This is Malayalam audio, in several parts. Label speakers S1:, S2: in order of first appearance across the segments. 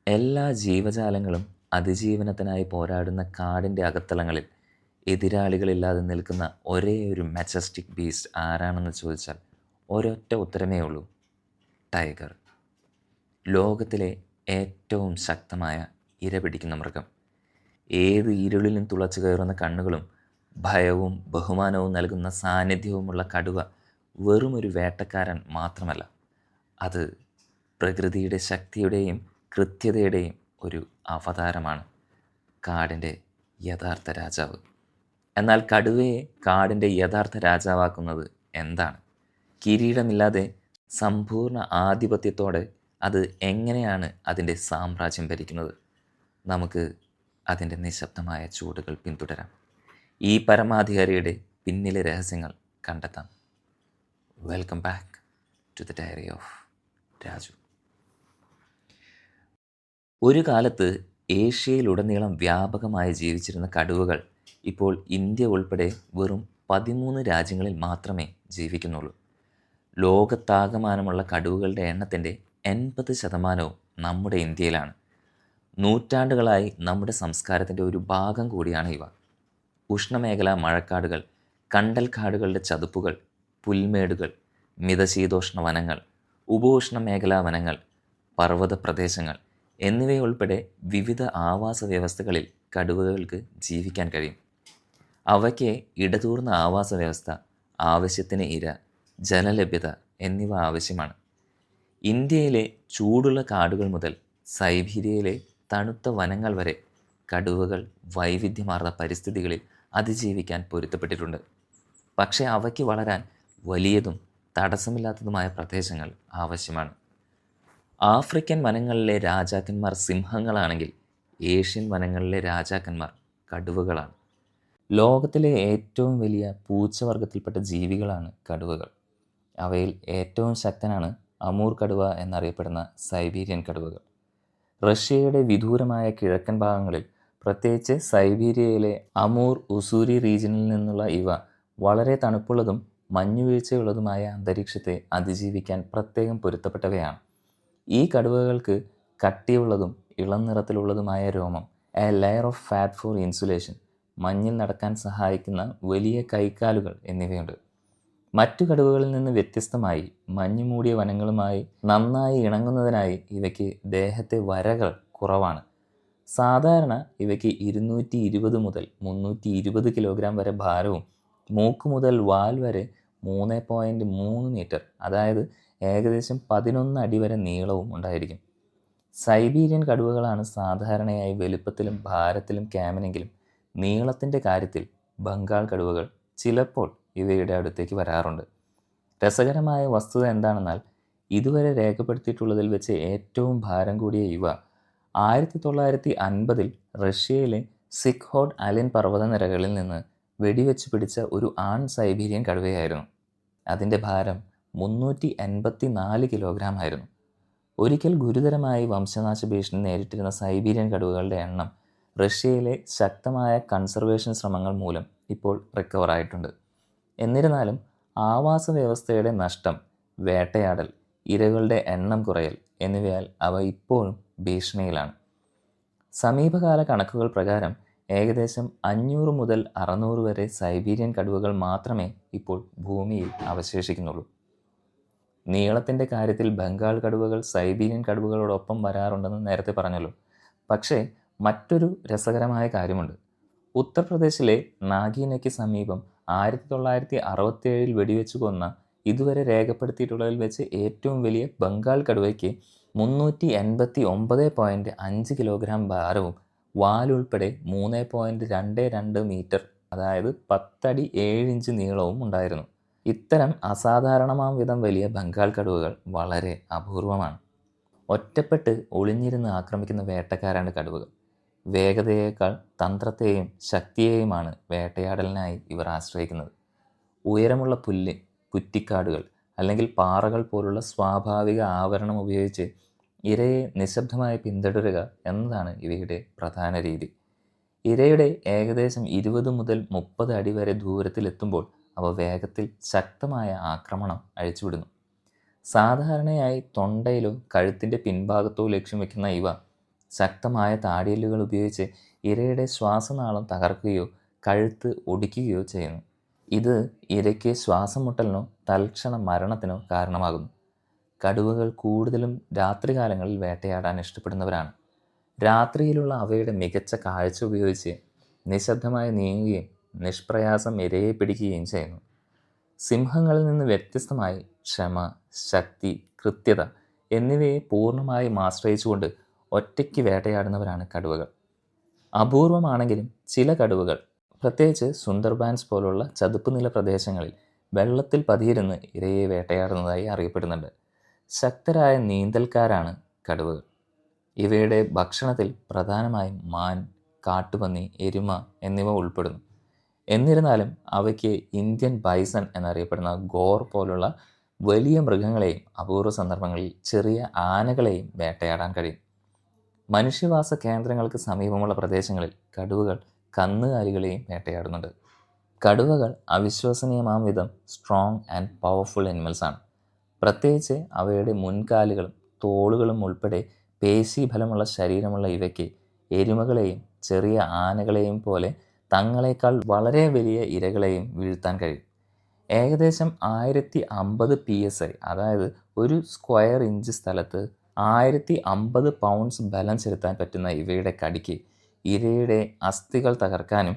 S1: എല്ലാ ജീവജാലങ്ങളും അതിജീവനത്തിനായി പോരാടുന്ന കാടിൻ്റെ അകത്തളങ്ങളിൽ എതിരാളികളില്ലാതെ നിൽക്കുന്ന ഒരേ ഒരു മജസ്റ്റിക് ബീസ്റ്റ് ആരാണെന്ന് ചോദിച്ചാൽ ഒരൊറ്റ ഉത്തരമേ ഉള്ളൂ: ടൈഗർ. ലോകത്തിലെ ഏറ്റവും ശക്തമായ ഇരപിടിക്കുന്ന മൃഗം. ഏത് ഇരുളിലും തുളച്ചു കയറുന്ന കണ്ണുകളും ഭയവും ബഹുമാനവും നൽകുന്ന സാന്നിധ്യവുമുള്ള കടുവ വെറുമൊരു വേട്ടക്കാരൻ മാത്രമല്ല, അത് പ്രകൃതിയുടെ ശക്തിയുടെയും കൃത്യതയുടെയും ഒരു അവതാരമാണ്. കാടിൻ്റെ യഥാർത്ഥ രാജാവ്. എന്നാൽ കടുവയെ കാടിൻ്റെ യഥാർത്ഥ രാജാവാക്കുന്നത് എന്താണ്? കിരീടമില്ലാതെ സമ്പൂർണ്ണ ആധിപത്യത്തോടെ അത് എങ്ങനെയാണ് അതിൻ്റെ സാമ്രാജ്യം ഭരിക്കുന്നത്? നമുക്ക് അതിൻ്റെ നിശബ്ദമായ ചൂടുകൾ പിന്തുടരാം. ഈ പരമാധികാരിയുടെ പിന്നിലെ രഹസ്യങ്ങൾ കണ്ടെത്താം. Welcome back to the diary of Raju. ഒരു കാലത്ത് ഏഷ്യയിലുടനീളം വ്യാപകമായി ജീവിച്ചിരുന്ന കടുവകൾ ഇപ്പോൾ ഇന്ത്യ ഉൾപ്പെടെ വെറും 13 രാജ്യങ്ങളിൽ മാത്രമേ ജീവിക്കുന്നുള്ളൂ. ലോകത്താകമാനമുള്ള കടുവകളുടെ എണ്ണത്തിൻ്റെ 80% നമ്മുടെ ഇന്ത്യയിലാണ്. നൂറ്റാണ്ടുകളായി നമ്മുടെ സംസ്കാരത്തിൻ്റെ ഒരു ഭാഗം കൂടിയാണ് ഇവ. ഉഷ്ണമേഖലാ മഴക്കാടുകൾ, കണ്ടൽക്കാടുകളുടെ ചതുപ്പുകൾ, പുൽമേടുകൾ, മിതശീതോഷ്ണ വനങ്ങൾ, ഉപോഷ്ണ മേഖലാ വനങ്ങൾ, പർവ്വത പ്രദേശങ്ങൾ എന്നിവയുൾപ്പെടെ വിവിധ ആവാസ വ്യവസ്ഥകളിൽ കടുവകൾക്ക് ജീവിക്കാൻ കഴിയും. അവയ്ക്ക് ഇടതൂർന്ന ആവാസ വ്യവസ്ഥ, ആവശ്യത്തിന് ഇര, ജലലഭ്യത എന്നിവ ആവശ്യമാണ്. ഇന്ത്യയിലെ ചൂടുള്ള കാടുകൾ മുതൽ സൈബീരിയയിലെ തണുത്ത വനങ്ങൾ വരെ കടുവകൾ വൈവിധ്യമാർന്ന പരിസ്ഥിതികളിൽ അതിജീവിക്കാൻ പൊരുത്തപ്പെട്ടിട്ടുണ്ട്. പക്ഷേ അവയ്ക്ക് വളരാൻ വലിയതും തടസ്സമില്ലാത്തതുമായ പ്രദേശങ്ങൾ ആവശ്യമാണ്. ആഫ്രിക്കൻ വനങ്ങളിലെ രാജാക്കന്മാർ സിംഹങ്ങളാണെങ്കിൽ ഏഷ്യൻ വനങ്ങളിലെ രാജാക്കന്മാർ കടുവകളാണ്. ലോകത്തിലെ ഏറ്റവും വലിയ പൂച്ചവർഗത്തിൽപ്പെട്ട ജീവികളാണ് കടുവകൾ. അവയിൽ ഏറ്റവും ശക്തനാണ് അമൂർ കടുവ എന്നറിയപ്പെടുന്ന സൈബീരിയൻ കടുവകൾ. റഷ്യയുടെ വിദൂരമായ കിഴക്കൻ ഭാഗങ്ങളിൽ, പ്രത്യേകിച്ച് സൈബീരിയയിലെ അമൂർ ഉസൂരി റീജിയനിൽ നിന്നുള്ള ഇവ വളരെ തണുപ്പുള്ളതും മഞ്ഞുവീഴ്ചയുള്ളതുമായ അന്തരീക്ഷത്തെ അതിജീവിക്കാൻ പ്രത്യേകം പൊരുത്തപ്പെട്ടവയാണ്. ഈ കടുവകൾക്ക് കട്ടിയുള്ളതും ഇളം നിറത്തിലുള്ളതുമായ രോമം, A layer of fat four insulation, മഞ്ഞിൽ നടക്കാൻ സഹായിക്കുന്ന വലിയ കൈക്കാലുകൾ എന്നിവയുണ്ട്. മറ്റു കടുവകളിൽ നിന്ന് വ്യത്യസ്തമായി മഞ്ഞുമൂടിയ വനങ്ങളുമായി നന്നായി ഇണങ്ങുന്നതിനായി ഇവയ്ക്ക് ദേഹത്തെ വരകൾ കുറവാണ്. സാധാരണ ഇവയ്ക്ക് 220 മുതൽ 320 കിലോഗ്രാം വരെ ഭാരവും മൂക്ക് മുതൽ വാൽ വരെ 3.3 മീറ്റർ, അതായത് ഏകദേശം 11 അടി വരെ നീളവും ഉണ്ടായിരിക്കും. സൈബീരിയൻ കടുവകളാണ് സാധാരണയായി വലുപ്പത്തിലും ഭാരത്തിലും ക്യാമനെങ്കിലും നീളത്തിൻ്റെ കാര്യത്തിൽ ബംഗാൾ കടുവകൾ ചിലപ്പോൾ ഇവയുടെ അടുത്തേക്ക് വരാറുണ്ട്. രസകരമായ വസ്തുത എന്താണെന്നാൽ, ഇതുവരെ രേഖപ്പെടുത്തിയിട്ടുള്ളതിൽ വെച്ച് ഏറ്റവും ഭാരം കൂടിയ ഇവ 1950 റഷ്യയിലെ സിഖ്ഹോഡ് അലിൻ പർവ്വതനിരകളിൽ നിന്ന് വെടിവെച്ച് പിടിച്ച ഒരു ആൺ സൈബീരിയൻ കടുവയായിരുന്നു. അതിൻ്റെ ഭാരം 384 കിലോഗ്രാം ആയിരുന്നു. ഒരിക്കൽ ഗുരുതരമായി വംശനാശ ഭീഷണി നേരിട്ടിരുന്ന സൈബീരിയൻ കടുവകളുടെ എണ്ണം റഷ്യയിലെ ശക്തമായ കൺസർവേഷൻ ശ്രമങ്ങൾ മൂലം ഇപ്പോൾ റിക്കവറായിട്ടുണ്ട്. എന്നിരുന്നാലും ആവാസ വ്യവസ്ഥയുടെ നഷ്ടം, വേട്ടയാടൽ, ഇരകളുടെ എണ്ണം കുറയൽ എന്നിവയാൽ അവ ഇപ്പോഴും ഭീഷണിയിലാണ്. സമീപകാല കണക്കുകൾ പ്രകാരം ഏകദേശം 500 മുതൽ 600 വരെ സൈബീരിയൻ കടുവകൾ മാത്രമേ ഇപ്പോൾ ഭൂമിയിൽ അവശേഷിക്കുന്നുള്ളൂ. നീളത്തിൻ്റെ കാര്യത്തിൽ ബംഗാൾ കടുവകൾ സൈബീരിയൻ കടുവകളോടൊപ്പം വരാറുണ്ടെന്ന് നേരത്തെ പറഞ്ഞല്ലോ. പക്ഷേ മറ്റൊരു രസകരമായ കാര്യമുണ്ട്. ഉത്തർപ്രദേശിലെ നാഗീനയ്ക്ക് സമീപം 1967 വെടിവെച്ച് കൊന്ന ഇതുവരെ രേഖപ്പെടുത്തിയിട്ടുള്ളതിൽ വെച്ച് ഏറ്റവും വലിയ ബംഗാൾ കടുവയ്ക്ക് 389.5 കിലോഗ്രാം ഭാരവും വാലുൾപ്പെടെ 3.22 മീറ്റർ, അതായത് 10 അടി 7 ഇഞ്ച് നീളവും ഉണ്ടായിരുന്നു. ഇത്തരം അസാധാരണമാം വിധം വലിയ ബംഗാൾ കടുവകൾ വളരെ അപൂർവമാണ്. ഒറ്റപ്പെട്ട് ഒളിഞ്ഞിരുന്ന് ആക്രമിക്കുന്ന വേട്ടക്കാരാണ് കടുവകൾ. വേഗതയേക്കാൾ തന്ത്രത്തെയും ശക്തിയെയുമാണ് വേട്ടയാടലിനായി ഇവർ ആശ്രയിക്കുന്നത്. ഉയരമുള്ള പുല്ല്, കുറ്റിക്കാടുകൾ അല്ലെങ്കിൽ പാറകൾ പോലുള്ള സ്വാഭാവിക ആവരണം ഉപയോഗിച്ച് ഇരയെ നിശബ്ദമായി പിന്തുടരുക എന്നതാണ് ഇവയുടെ പ്രധാന രീതി. ഇരയുടെ ഏകദേശം 20 മുതൽ 30 അടി വരെ ദൂരത്തിലെത്തുമ്പോൾ അവ വേഗത്തിൽ ശക്തമായ ആക്രമണം അഴിച്ചുവിടുന്നു. സാധാരണയായി തൊണ്ടയിലോ കഴുത്തിൻ്റെ പിൻഭാഗത്തോ ലക്ഷ്യം വയ്ക്കുന്ന ഇവ ശക്തമായ താടിയെല്ലുകൾ ഉപയോഗിച്ച് ഇരയുടെ ശ്വാസനാളം തകർക്കുകയോ കഴുത്ത് ഒടിക്കുകയോ ചെയ്യുന്നു. ഇത് ഇരയ്ക്ക് ശ്വാസം മുട്ടലിനോ തൽക്ഷണ മരണത്തിനോ കാരണമാകുന്നു. കടുവകൾ കൂടുതലും രാത്രികാലങ്ങളിൽ വേട്ടയാടാൻ ഇഷ്ടപ്പെടുന്നവരാണ്. രാത്രിയിലുള്ള അവയുടെ മികച്ച കാഴ്ച ഉപയോഗിച്ച് നിശബ്ദമായി നീങ്ങുകയും നിഷ്പ്രയാസം ഇരയെ പിടിക്കുകയും ചെയ്യുന്നു. സിംഹങ്ങളിൽ നിന്ന് വ്യത്യസ്തമായി ക്ഷമ, ശക്തി, കൃത്യത എന്നിവയെ പൂർണ്ണമായും ആശ്രയിച്ചുകൊണ്ട് ഒറ്റയ്ക്ക് വേട്ടയാടുന്നവരാണ് കടുവകൾ. അപൂർവമാണെങ്കിലും ചില കടുവകൾ, പ്രത്യേകിച്ച് സുന്ദർബാൻസ് പോലുള്ള ചതുപ്പ് നില പ്രദേശങ്ങളിൽ വെള്ളത്തിൽ പതിയിരുന്ന് ഇരയെ വേട്ടയാടുന്നതായി അറിയപ്പെടുന്നുണ്ട്. ശക്തരായ നീന്തൽക്കാരാണ് കടുവകൾ. ഇവയുടെ ഭക്ഷണത്തിൽ പ്രധാനമായും മാൻ, കാട്ടുപന്നി, എരുമ എന്നിവ ഉൾപ്പെടുന്നു. എന്നിരുന്നാലും അവയ്ക്ക് ഇന്ത്യൻ ബൈസൺ എന്നറിയപ്പെടുന്ന ഗോർ പോലുള്ള വലിയ മൃഗങ്ങളെയും അപൂർവ സന്ദർഭങ്ങളിൽ ചെറിയ ആനകളെയും വേട്ടയാടാൻ കഴിയും. മനുഷ്യവാസ കേന്ദ്രങ്ങൾക്ക് സമീപമുള്ള പ്രദേശങ്ങളിൽ കടുവകൾ കന്നുകാലികളെയും വേട്ടയാടുന്നുണ്ട്. കടുവകൾ അവിശ്വസനീയമാം വിധം സ്ട്രോങ് ആൻഡ് പവർഫുൾ ആനിമൽസാണ്. പ്രത്യേകിച്ച് അവയുടെ മുൻകാലുകളും തോളുകളും ഉൾപ്പെടെ പേശീബലമുള്ള ശരീരമുള്ള ഇവയ്ക്ക് എരുമകളെയും ചെറിയ ആനകളെയും പോലെ തങ്ങളെക്കാൾ വളരെ വലിയ ഇരകളെയും വീഴ്ത്താൻ കഴിയും. ഏകദേശം 1050 PSI, അതായത് ഒരു സ്ക്വയർ ഇഞ്ച് സ്ഥലത്ത് 1050 പൗണ്ട്സ് ബലം ചെലുത്താൻ പറ്റുന്ന ഇവയുടെ കടിക്ക് ഇരയുടെ അസ്ഥികൾ തകർക്കാനും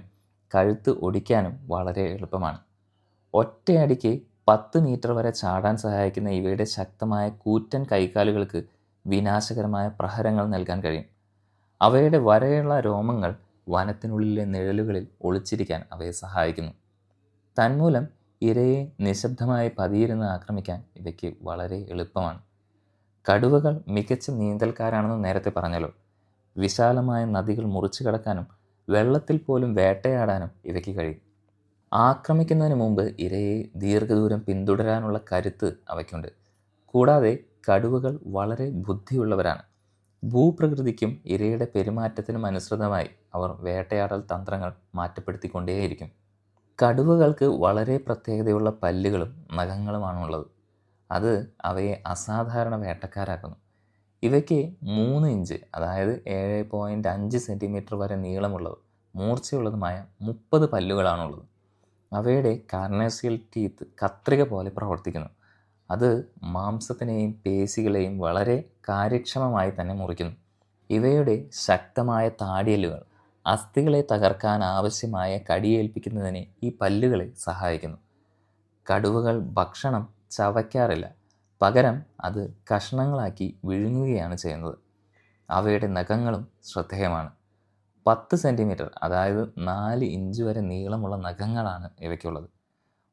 S1: കഴുത്ത് ഒടിക്കാനും വളരെ എളുപ്പമാണ്. ഒറ്റയടിക്ക് 10 മീറ്റർ വരെ ചാടാൻ സഹായിക്കുന്ന ഇവയുടെ ശക്തമായ കൂറ്റൻ കൈകാലുകൾക്ക് വിനാശകരമായ പ്രഹരങ്ങൾ നൽകാൻ കഴിയും. അവയുടെ വരയുള്ള രോമങ്ങൾ വനത്തിനുള്ളിലെ നിഴലുകളിൽ ഒളിച്ചിരിക്കാൻ അവയെ സഹായിക്കുന്നു. തന്മൂലം ഇരയെ നിശബ്ദമായി പതിയിരുന്ന് ആക്രമിക്കാൻ ഇവയ്ക്ക് വളരെ എളുപ്പമാണ്. കടുവകൾ മികച്ച നീന്തൽക്കാരാണെന്ന് നേരത്തെ പറഞ്ഞല്ലോ. വിശാലമായ നദികൾ മുറിച്ചു കടക്കാനും വെള്ളത്തിൽ പോലും വേട്ടയാടാനും ഇവയ്ക്ക് കഴിയും. ആക്രമിക്കുന്നതിന് മുമ്പ് ഇരയെ ദീർഘദൂരം പിന്തുടരാനുള്ള കരുത്ത് അവയ്ക്കുണ്ട്. കൂടാതെ കടുവകൾ വളരെ ബുദ്ധിയുള്ളവരാണ്. ഭൂപ്രകൃതിക്കും ഇരയുടെ പെരുമാറ്റത്തിനും അനുസൃതമായി അവർ വേട്ടയാടൽ തന്ത്രങ്ങൾ മാറ്റപ്പെടുത്തിക്കൊണ്ടേയിരിക്കും. കടുവകൾക്ക് വളരെ പ്രത്യേകതയുള്ള പല്ലുകളും നഖങ്ങളുമാണുള്ളത്. അത് അവയെ അസാധാരണ വേട്ടക്കാരാക്കുന്നു. ഇവയ്ക്ക് 3 ഇഞ്ച്, അതായത് 7.5 സെൻറ്റിമീറ്റർ വരെ നീളമുള്ളതും മൂർച്ചയുള്ളതുമായ 30 പല്ലുകളാണുള്ളത്. അവയുടെ കാർനേസിയൽ ടീത്ത് കത്രിക പോലെ പ്രവർത്തിക്കുന്നു. അത് മാംസത്തിനെയും പേശികളെയും വളരെ കാര്യക്ഷമമായി തന്നെ മുറിക്കുന്നു. ഇവയുടെ ശക്തമായ താടിയെല്ലുകൾ അസ്ഥികളെ തകർക്കാൻ ആവശ്യമായ കടിയേൽപ്പിക്കുന്നതിന് ഈ പല്ലുകളെ സഹായിക്കുന്നു. കടുവകൾ ഭക്ഷണം ചവയ്ക്കാറില്ല, പകരം അത് കഷ്ണങ്ങളാക്കി വിഴുങ്ങുകയാണ് ചെയ്യുന്നത്. അവയുടെ നഖങ്ങളും ശ്രദ്ധേയമാണ്. 10 സെൻറ്റിമീറ്റർ, അതായത് 4 ഇഞ്ച് വരെ നീളമുള്ള നഖങ്ങളാണ് ഇവയ്ക്കുള്ളത്.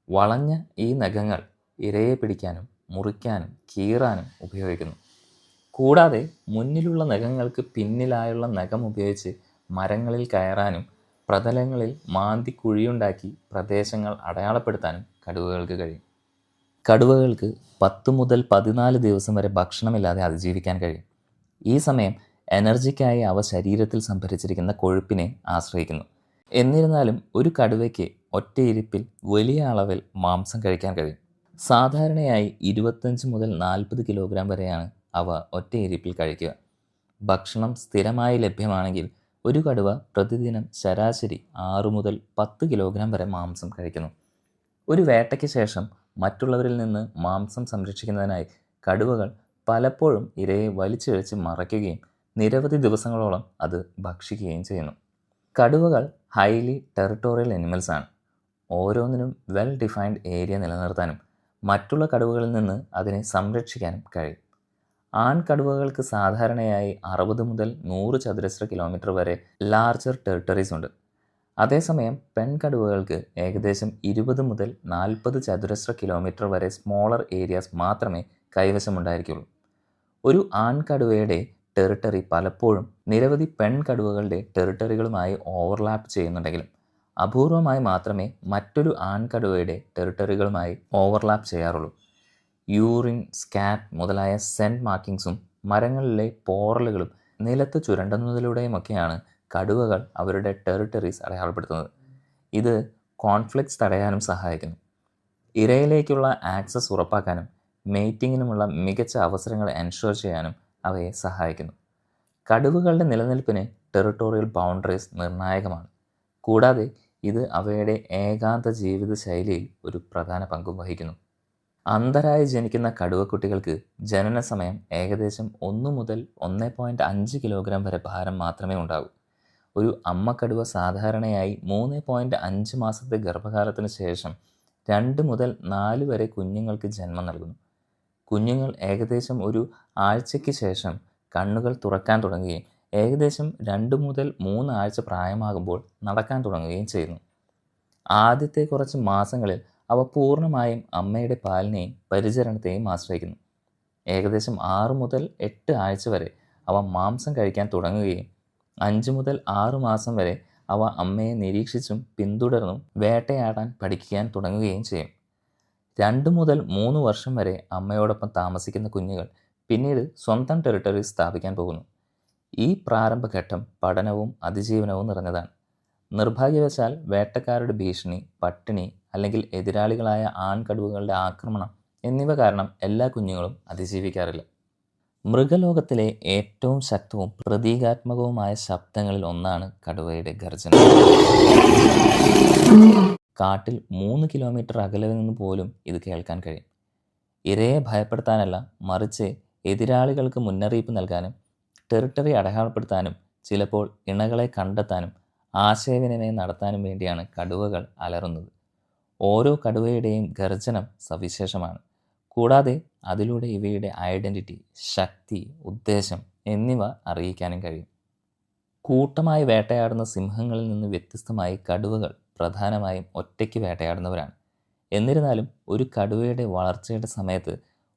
S1: വളഞ്ഞ ഈ നഖങ്ങൾ ഇരയെ പിടിക്കാനും മുറിക്കാനും കീറാനും ഉപയോഗിക്കുന്നു. കൂടാതെ മുന്നിലുള്ള നഖങ്ങൾക്ക് പിന്നിലായുള്ള നഖം ഉപയോഗിച്ച് മരങ്ങളിൽ കയറാനും പ്രതലങ്ങളിൽ മാന്തി കുഴിയുണ്ടാക്കി പ്രദേശങ്ങൾ അടയാളപ്പെടുത്താനും കടുവകൾക്ക് കഴിയും. കടുവകൾക്ക് 10 മുതൽ 14 ദിവസം വരെ ഭക്ഷണമില്ലാതെ അതിജീവിക്കാൻ കഴിയും. ഈ സമയം എനർജിക്കായി അവ ശരീരത്തിൽ സംഭരിച്ചിരിക്കുന്ന കൊഴുപ്പിനെ ആശ്രയിക്കുന്നു. എന്നിരുന്നാലും ഒരു കടുവയ്ക്ക് ഒറ്റയിരിപ്പിൽ വലിയ അളവിൽ മാംസം കഴിക്കാൻ കഴിയും. സാധാരണയായി 25 മുതൽ 40 കിലോഗ്രാം വരെയാണ് അവ ഒറ്റയിരിപ്പിൽ കഴിക്കുക. ഭക്ഷണം സ്ഥിരമായി ലഭ്യമാണെങ്കിൽ ഒരു കടുവ പ്രതിദിനം ശരാശരി 6 മുതൽ 10 കിലോഗ്രാം വരെ മാംസം കഴിക്കുന്നു. ഒരു വേട്ടയ്ക്ക് ശേഷം മറ്റുള്ളവരിൽ നിന്ന് മാംസം സംരക്ഷിക്കുന്നതിനായി കടുവകൾ പലപ്പോഴും ഇരയെ വലിച്ചിഴച്ച് മറയ്ക്കുകയും നിരവധി ദിവസങ്ങളോളം അത് ഭക്ഷിക്കുകയും ചെയ്യുന്നു. കടുവകൾ ഹൈലി ടെറിട്ടോറിയൽ ആനിമൽസ് ആണ്. ഓരോന്നിനും വെൽ ഡിഫൈൻഡ് ഏരിയ നിലനിർത്താനും മറ്റുള്ള കടുവകളിൽ നിന്ന് അതിനെ സംരക്ഷിക്കാനും കഴിയും. ആൺകടുവകൾക്ക് സാധാരണയായി 60 മുതൽ 100 ചതുരശ്ര കിലോമീറ്റർ വരെ ലാർജർ ടെറിട്ടറീസ് ഉണ്ട്. അതേസമയം പെൺകടുവകൾക്ക് ഏകദേശം 20 മുതൽ 40 ചതുരശ്ര കിലോമീറ്റർ വരെ സ്മോളർ ഏരിയാസ് മാത്രമേ കൈവശമുണ്ടായിരിക്കുള്ളൂ. ഒരു ആൺകടുവയുടെ ടെറിട്ടറി പലപ്പോഴും നിരവധി പെൺകടുവകളുടെ ടെറിട്ടറികളുമായി ഓവർലാപ്പ് ചെയ്യുന്നുണ്ടെങ്കിലും അപൂർവമായി മാത്രമേ മറ്റൊരു ആൺകടുവയുടെ ടെറിട്ടറികളുമായി ഓവർലാപ്പ് ചെയ്യാറുള്ളൂ. യൂറിൻ, സ്കാറ്റ് മുതലായ സെൻറ്റ് മാർക്കിങ്സും മരങ്ങളിലെ പോറലുകളും നിലത്ത് ചുരണ്ടുന്നതിലൂടെയുമൊക്കെയാണ് കടുവകൾ അവരുടെ ടെറിട്ടറീസ് അടയാളപ്പെടുത്തുന്നത്. ഇത് കോൺഫ്ലിക്ട്സ് തടയാനും സഹായിക്കുന്നു. ഇരയിലേക്കുള്ള ആക്സസ് ഉറപ്പാക്കാനും മേറ്റിങ്ങിനുമുള്ള മികച്ച അവസരങ്ങൾ എൻഷുർ ചെയ്യാനും അവയെ സഹായിക്കുന്നു. കടുവകളുടെ നിലനിൽപ്പിന് ടെറിട്ടോറിയൽ ബൗണ്ടറീസ് നിർണായകമാണ്. കൂടാതെ ഇത് അവയുടെ ഏകാന്ത ജീവിത ശൈലിയിൽ ഒരു പ്രധാന പങ്കും വഹിക്കുന്നു. അന്ധരായി ജനിക്കുന്ന കടുവക്കുട്ടികൾക്ക് ജനന സമയം ഏകദേശം 1 മുതൽ 1.5 കിലോഗ്രാം വരെ ഭാരം മാത്രമേ ഉണ്ടാകൂ. ഒരു അമ്മക്കടുവ സാധാരണയായി 3.5 മാസത്തെ ഗർഭകാലത്തിന് ശേഷം 2 മുതൽ 4 വരെ കുഞ്ഞുങ്ങൾക്ക് ജന്മം നൽകുന്നു. കുഞ്ഞുങ്ങൾ ഏകദേശം ഒരു ആഴ്ചയ്ക്ക് ശേഷം കണ്ണുകൾ തുറക്കാൻ തുടങ്ങുകയും ഏകദേശം 2 മുതൽ 3 ആഴ്ച പ്രായമാകുമ്പോൾ നടക്കാൻ തുടങ്ങുകയും ചെയ്യുന്നു. ആദ്യത്തെ കുറച്ച് മാസങ്ങളിൽ അവ പൂർണ്ണമായും അമ്മയുടെ പാലിനെയും പരിചരണത്തെയും ആശ്രയിക്കുന്നു. ഏകദേശം 6 മുതൽ 8 ആഴ്ച വരെ അവ മാംസം കഴിക്കാൻ തുടങ്ങുകയും 5 മുതൽ 6 മാസം വരെ അവ അമ്മയെ നിരീക്ഷിച്ചും പിന്തുടർന്നും വേട്ടയാടാൻ പഠിക്കാൻ തുടങ്ങുകയും ചെയ്യും. 2 മുതൽ 3 വർഷം വരെ അമ്മയോടൊപ്പം താമസിക്കുന്ന കുഞ്ഞുങ്ങൾ പിന്നീട് സ്വന്തം ടെറിട്ടറി സ്ഥാപിക്കാൻ പോകുന്നു. ഈ പ്രാരംഭഘട്ടം പഠനവും അതിജീവനവും നിറഞ്ഞതാണ്. നിർഭാഗ്യവശാൽ വേട്ടക്കാരുടെ ഭീഷണി, പട്ടിണി അല്ലെങ്കിൽ എതിരാളികളായ ആൺകടുവകളുടെ ആക്രമണം എന്നിവ കാരണം എല്ലാ കുഞ്ഞുങ്ങളും അതിജീവിക്കാറില്ല. മൃഗലോകത്തിലെ ഏറ്റവും ശക്തവും പ്രതീകാത്മകവുമായ ശബ്ദങ്ങളിൽ ഒന്നാണ് കടുവയുടെ ഗർജനം. കാട്ടിൽ 3 കിലോമീറ്റർ അകലെ നിന്ന് പോലും ഇത് കേൾക്കാൻ കഴിയും. ഇരയെ ഭയപ്പെടുത്താനല്ല, മറിച്ച് എതിരാളികൾക്ക് മുന്നറിയിപ്പ് നൽകാനും ടെറിട്ടറി അടയാളപ്പെടുത്താനും ചിലപ്പോൾ ഇണകളെ കണ്ടെത്താനും ആശയവിനിമയം നടത്താനും വേണ്ടിയാണ് കടുവകൾ അലറുന്നത്. ഓരോ കടുവയുടെയും ഗർജനം സവിശേഷമാണ്. കൂടാതെ അതിലൂടെ ഇവയുടെ ഐഡൻറ്റിറ്റി, ശക്തി, ഉദ്ദേശം എന്നിവ അറിയിക്കാനും കഴിയും. കൂട്ടമായി വേട്ടയാടുന്ന സിംഹങ്ങളിൽ നിന്ന് വ്യത്യസ്തമായി കടുവകൾ പ്രധാനമായും ഒറ്റയ്ക്ക് വേട്ടയാടുന്നവരാണ്. എന്നിരുന്നാലും ഒരു കടുവയുടെ വളർച്ചയുടെ സമയത്ത്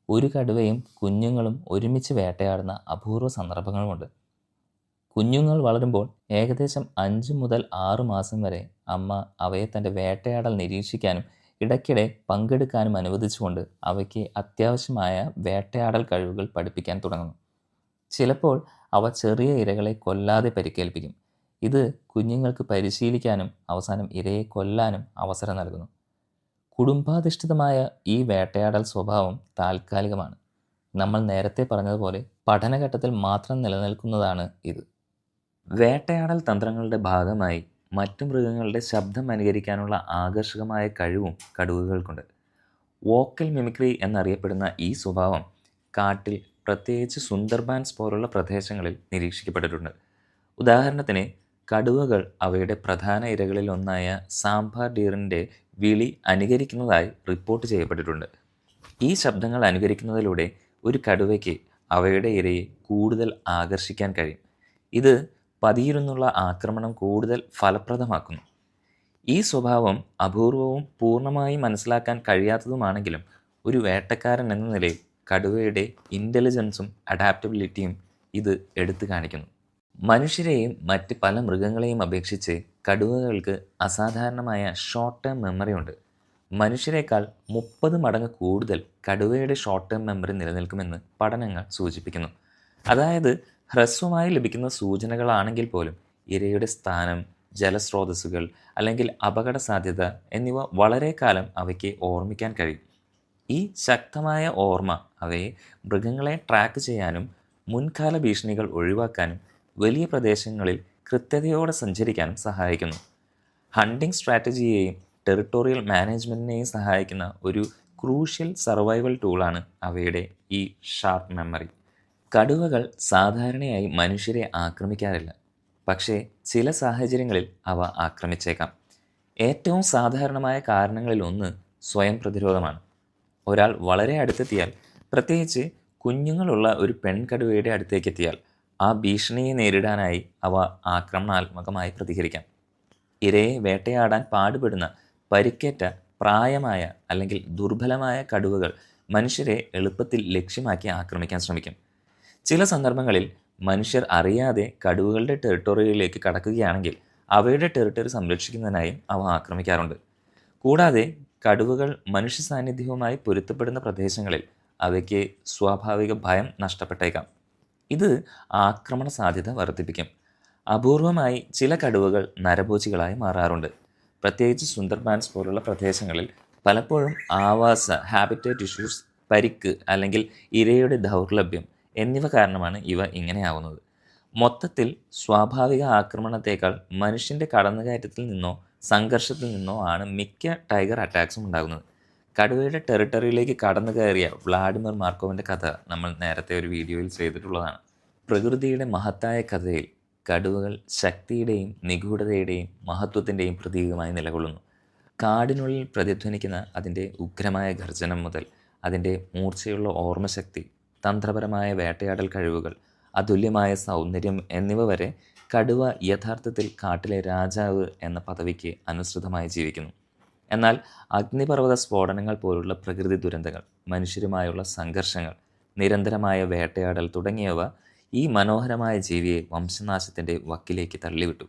S1: ഒരു കടുവയും കുഞ്ഞുങ്ങളും ഒരുമിച്ച് വേട്ടയാടുന്ന അപൂർവ സന്ദർഭങ്ങളുമുണ്ട്. കുഞ്ഞുങ്ങൾ വളരുമ്പോൾ ഏകദേശം 5 മുതൽ 6 മാസം വരെ അമ്മ അവയെ തൻ്റെ വേട്ടയാടൽ നിരീക്ഷിക്കാനും ഇടയ്ക്കിടെ പങ്കെടുക്കാനും അനുവദിച്ചുകൊണ്ട് അവയ്ക്ക് അത്യാവശ്യമായ വേട്ടയാടൽ കഴിവുകൾ പഠിപ്പിക്കാൻ തുടങ്ങുന്നു. ചിലപ്പോൾ അവ ചെറിയ ഇരകളെ കൊല്ലാതെ പരിക്കേൽപ്പിക്കും. ഇത് കുഞ്ഞുങ്ങൾക്ക് പരിശീലിക്കാനും അവസാനം ഇരയെ കൊല്ലാനും അവസരം നൽകുന്നു. കുടുംബാധിഷ്ഠിതമായ ഈ വേട്ടയാടൽ സ്വഭാവം താൽക്കാലികമാണ്. നമ്മൾ നേരത്തെ പറഞ്ഞതുപോലെ പഠനഘട്ടത്തിൽ മാത്രം നിലനിൽക്കുന്നതാണ് ഇത്. വേട്ടയാടൽ തന്ത്രങ്ങളുടെ ഭാഗമായി മറ്റു മൃഗങ്ങളുടെ ശബ്ദം അനുകരിക്കാനുള്ള ആകർഷകമായ കഴിവും കടുവകൾക്കുണ്ട്. വോക്കൽ മിമിക്രി എന്നറിയപ്പെടുന്ന ഈ സ്വഭാവം കാട്ടിൽ, പ്രത്യേകിച്ച് സുന്ദർബാൻസ് പോലുള്ള പ്രദേശങ്ങളിൽ നിരീക്ഷിക്കപ്പെട്ടിട്ടുണ്ട്. ഉദാഹരണത്തിന്, കടുവകൾ അവയുടെ പ്രധാന ഇരകളിൽ ഒന്നായ സാംബാർ ഡീറിൻ്റെ വിളി അനുകരിക്കുന്നതായി റിപ്പോർട്ട് ചെയ്യപ്പെട്ടിട്ടുണ്ട്. ഈ ശബ്ദങ്ങൾ അനുകരിക്കുന്നതിലൂടെ ഒരു കടുവയ്ക്ക് അവയുടെ ഇരയെ കൂടുതൽ ആകർഷിക്കാൻ കഴിയും. ഇത് പതിയിരുന്നുള്ള ആക്രമണം കൂടുതൽ ഫലപ്രദമാക്കുന്നു. ഈ സ്വഭാവം അപൂർവവും പൂർണ്ണമായും മനസ്സിലാക്കാൻ കഴിയാത്തതുമാണെങ്കിലും ഒരു വേട്ടക്കാരൻ എന്ന നിലയിൽ കടുവയുടെ ഇൻ്റലിജൻസും അഡാപ്റ്റബിലിറ്റിയും ഇത് എടുത്തു കാണിക്കുന്നു. മനുഷ്യരെയും മറ്റ് പല മൃഗങ്ങളെയും അപേക്ഷിച്ച് കടുവകൾക്ക് അസാധാരണമായ ഷോർട്ട് ടേം മെമ്മറി ഉണ്ട്. മനുഷ്യരെക്കാൾ 30 മടങ്ങ് കൂടുതൽ കടുവയുടെ ഷോർട്ട് ടേം മെമ്മറി നിലനിൽക്കുമെന്ന് പഠനങ്ങൾ സൂചിപ്പിക്കുന്നു. അതായത് ഹ്രസ്വമായി ലഭിക്കുന്ന സൂചനകളാണെങ്കിൽ പോലും ഇരയുടെ സ്ഥാനം, ജലസ്രോതസ്സുകൾ അല്ലെങ്കിൽ അപകട സാധ്യത എന്നിവ വളരെ കാലം അവയ്ക്ക് ഓർമ്മിക്കാൻ കഴിയും. ഈ ശക്തമായ ഓർമ്മ അവയെ മൃഗങ്ങളെ ട്രാക്ക് ചെയ്യാനും മുൻകാല ഭീഷണികൾ ഒഴിവാക്കാനും വലിയ പ്രദേശങ്ങളിൽ കൃത്യതയോടെ സഞ്ചരിക്കാനും സഹായിക്കുന്നു. ഹണ്ടിങ് സ്ട്രാറ്റജിയെയും ടെറിട്ടോറിയൽ മാനേജ്മെൻറ്റിനെയും സഹായിക്കുന്ന ഒരു ക്രൂഷ്യൽ സർവൈവൽ ടൂളാണ് അവയുടെ ഈ ഷാർപ്പ് മെമ്മറി. കടുവകൾ സാധാരണയായി മനുഷ്യരെ ആക്രമിക്കാറില്ല, പക്ഷേ ചില സാഹചര്യങ്ങളിൽ അവ ആക്രമിച്ചേക്കാം. ഏറ്റവും സാധാരണമായ കാരണങ്ങളിലൊന്ന് സ്വയം പ്രതിരോധമാണ്. ഒരാൾ വളരെ അടുത്തെത്തിയാൽ, പ്രത്യേകിച്ച് കുഞ്ഞുങ്ങളുള്ള ഒരു പെൺകടുവയുടെ അടുത്തേക്കെത്തിയാൽ, ആ ഭീഷണിയെ നേരിടാനായി അവ ആക്രമണാത്മകമായി പ്രതികരിക്കാം. ഇരയെ വേട്ടയാടാൻ പാടുപെടുന്ന പരിക്കേറ്റ പ്രായമായ അല്ലെങ്കിൽ ദുർബലമായ കടുവകൾ മനുഷ്യരെ എളുപ്പത്തിൽ ലക്ഷ്യമാക്കി ആക്രമിക്കാൻ ശ്രമിക്കും. ചില സന്ദർഭങ്ങളിൽ മനുഷ്യർ അറിയാതെ കടുവകളുടെ ടെറിട്ടറിയിലേക്ക് കടക്കുകയാണെങ്കിൽ അവയുടെ ടെറിട്ടറി സംരക്ഷിക്കുന്നതിനായും അവ ആക്രമിക്കാറുണ്ട്. കൂടാതെ കടുവകൾ മനുഷ്യ സാന്നിധ്യവുമായി പൊരുത്തപ്പെടുന്ന പ്രദേശങ്ങളിൽ അവയ്ക്ക് സ്വാഭാവിക ഭയം നഷ്ടപ്പെട്ടേക്കാം. ഇത് ആക്രമണ സാധ്യത വർദ്ധിപ്പിക്കും. അപൂർവമായി ചില കടുവകൾ നരഭോജികളായി മാറാറുണ്ട്. പ്രത്യേകിച്ച് സുന്ദർബാൻസ് പോലുള്ള പ്രദേശങ്ങളിൽ പലപ്പോഴും ആവാസ ഹാബിറ്റേറ്റ് ഇഷ്യൂസ്, പരിക്ക് അല്ലെങ്കിൽ ഇരയുടെ ദൗർലഭ്യം എന്നിവ കാരണമാണ് ഇവ ഇങ്ങനെയാവുന്നത്. മൊത്തത്തിൽ സ്വാഭാവിക ആക്രമണത്തേക്കാൾ മനുഷ്യൻ്റെ കടന്നുകയറ്റത്തിൽ നിന്നോ സംഘർഷത്തിൽ നിന്നോ ആണ് മിക്ക ടൈഗർ അറ്റാക്സും ഉണ്ടാകുന്നത്. കടുവയുടെ ടെറിട്ടറിയിലേക്ക് കടന്നു കയറിയ വ്ളാഡിമിർ മാർക്കോവിൻ്റെ കഥ നമ്മൾ നേരത്തെ ഒരു വീഡിയോയിൽ ചെയ്തിട്ടുള്ളതാണ്. പ്രകൃതിയുടെ മഹത്തായ കഥയിൽ കടുവകൾ ശക്തിയുടെയും നിഗൂഢതയുടെയും മഹത്വത്തിൻ്റെയും പ്രതീകമായി നിലകൊള്ളുന്നു. കാടിനുള്ളിൽ പ്രതിധ്വനിക്കുന്ന അതിൻ്റെ ഉഗ്രമായ ഗർജനം മുതൽ അതിൻ്റെ മൂർച്ചയുള്ള ഓർമ്മശക്തി, തന്ത്രപരമായ വേട്ടയാടൽ കഴിവുകൾ, അതുല്യമായ സൗന്ദര്യം എന്നിവ വരെ കടുവ യഥാർത്ഥത്തിൽ കാട്ടിലെ രാജാവ് എന്ന പദവിക്ക് അനുസൃതമായി ജീവിക്കുന്നു. എന്നാൽ അഗ്നിപർവ്വത സ്ഫോടനങ്ങൾ പോലുള്ള പ്രകൃതി ദുരന്തങ്ങൾ, മനുഷ്യരുമായുള്ള സംഘർഷങ്ങൾ, നിരന്തരമായ വേട്ടയാടൽ തുടങ്ങിയവ ഈ മനോഹരമായ ജീവിയെ വംശനാശത്തിൻ്റെ വക്കിലേക്ക് തള്ളിവിട്ടു.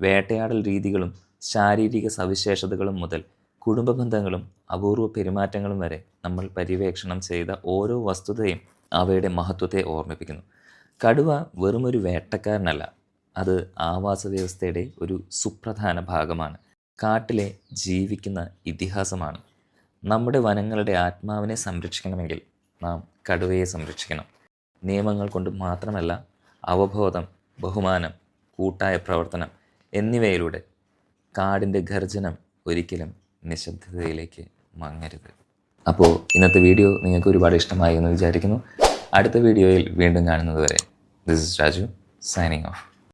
S1: വേട്ടയാടൽ രീതികളും ശാരീരിക സവിശേഷതകളും മുതൽ കുടുംബ ബന്ധങ്ങളും അപൂർവ പെരുമാറ്റങ്ങളും വരെ നമ്മൾ പര്യവേക്ഷണം ചെയ്ത ഓരോ വസ്തുതയും അവയുടെ മഹത്വത്തെ ഓർമ്മിപ്പിക്കുന്നു. കടുവ വെറുമൊരു വേട്ടക്കാരനല്ല, അത് ആവാസ വ്യവസ്ഥയുടെ ഒരു സുപ്രധാന ഭാഗമാണ്. കാട്ടിലെ ജീവിക്കുന്ന ഇതിഹാസമാണ്. നമ്മുടെ വനങ്ങളുടെ ആത്മാവിനെ സംരക്ഷിക്കണമെങ്കിൽ നാം കടുവയെ സംരക്ഷിക്കണം. നിയമങ്ങൾ കൊണ്ട് മാത്രമല്ല, അവബോധം, ബഹുമാനം, കൂട്ടായ പ്രവർത്തനം എന്നിവയിലൂടെ. കാടിൻ്റെ ഗർജനം ഒരിക്കലും നിശബ്ദതയിലേക്ക് മങ്ങരുത്. അപ്പോൾ ഇന്നത്തെ വീഡിയോ നിങ്ങൾക്ക് ഒരുപാട് ഇഷ്ടമായി എന്ന് വിചാരിക്കുന്നു. അടുത്ത വീഡിയോയിൽ വീണ്ടും കാണുന്നത് വരെ, this is Raju signing off.